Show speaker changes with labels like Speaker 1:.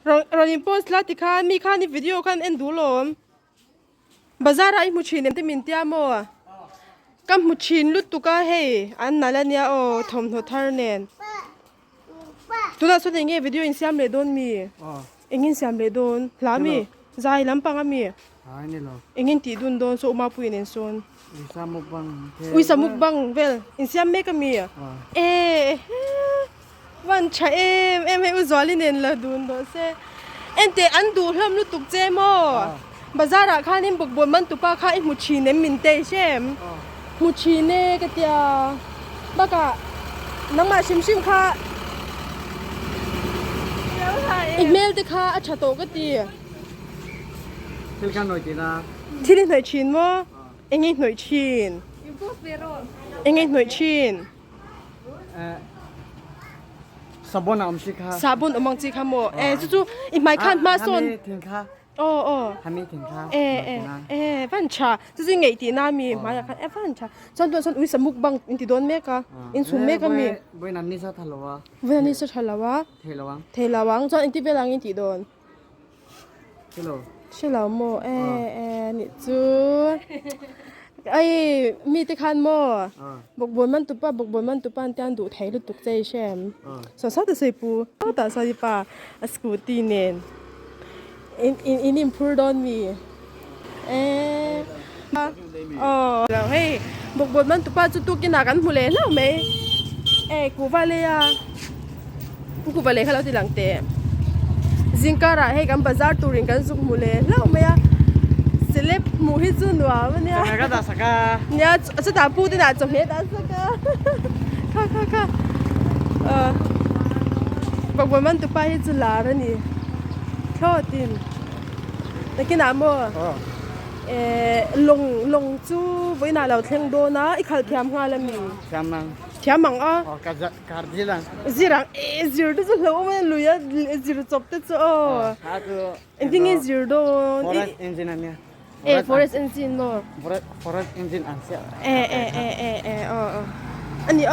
Speaker 1: Ronin post la tikha mi khan ni video khan en du lom bazar ai mu chin em te min tia mo kam mu chin lut tu ka he an nalania o thom tho thar nen tu la so nge video in siam le don mi engin siam le don la mi zai lam pang ami
Speaker 2: ai ni lo
Speaker 1: engin ti dun don so ma puin en son
Speaker 2: ui
Speaker 1: samuk bang vel in siam me ka miวันชะเอ็มให้อุจวาลินเนนละดูนโดเซเอ็นเตอันดูเริ่มรู้ตุกเจมอบาซาระข้านี่บุกบนมันตุป้าข้าไอมุชีเนมินเตเชมมุชีเนกะเตียบ้ากะนังมาชิมข้าอีเมลติข้าอัชโตกะเตีย
Speaker 2: ที่กันหน่อยจีนะ
Speaker 1: ที่นี่หน่วยชินมั้เอ็งหน่วยชินเอ็งหน่วยชิน
Speaker 2: sabon am shi kha
Speaker 1: sabon amang chi kha mo chu i mai khan ma son
Speaker 2: thing kha hami thing kha
Speaker 1: van cha chu ngai ti na mi ma ya khan van cha son don son ui samuk bang in ti don me ka in sum me ka mi
Speaker 2: boi nan ni sa thalawa
Speaker 1: wen ni sa thalawa thelawang chon in ti belang in ti don hello mo ni chuไอ้มีติคันโมบกบนมันตุปานเตียนดูไทยลุตุกใจแชมสอดแต่ใส่ปูแต่สอดป่าสกูตีเนนอินพูดอนมีแล้วเฮ้บกบนมันตุปานจุดตุกินหนักันหูเล่แล้วไหมกูว่าเลยอ่ะกูว่าเลยเขาเราทีหลังเตะจิงการะให้กันบาซาร์ตูริงกันสุกหูเล่แล้วไหมอ่ะเล็บหมูที่จุนวะวันนี้
Speaker 2: ก็ด่าสัก
Speaker 1: เนี่ยจะด่าพูดที่ด่าจงเฮ็ดด่าสักค่ะบอกว่ามันตุไปให้จุลาแล้วนี่ทอดดินแต่กินน้ำบ่ลงจูไว้หน้าเราเที่ยงโดนะอีกขัดเทียมงานละมี
Speaker 2: เทียมมังการจีรัง
Speaker 1: จีร์ดูจะเหลวมันลุยจีร์จบแต่จ้อินดิ้งจีร์โด
Speaker 2: forest engine อันเนี้ย
Speaker 1: forest engine บ่
Speaker 2: forest engine อันเสีย
Speaker 1: อันนี้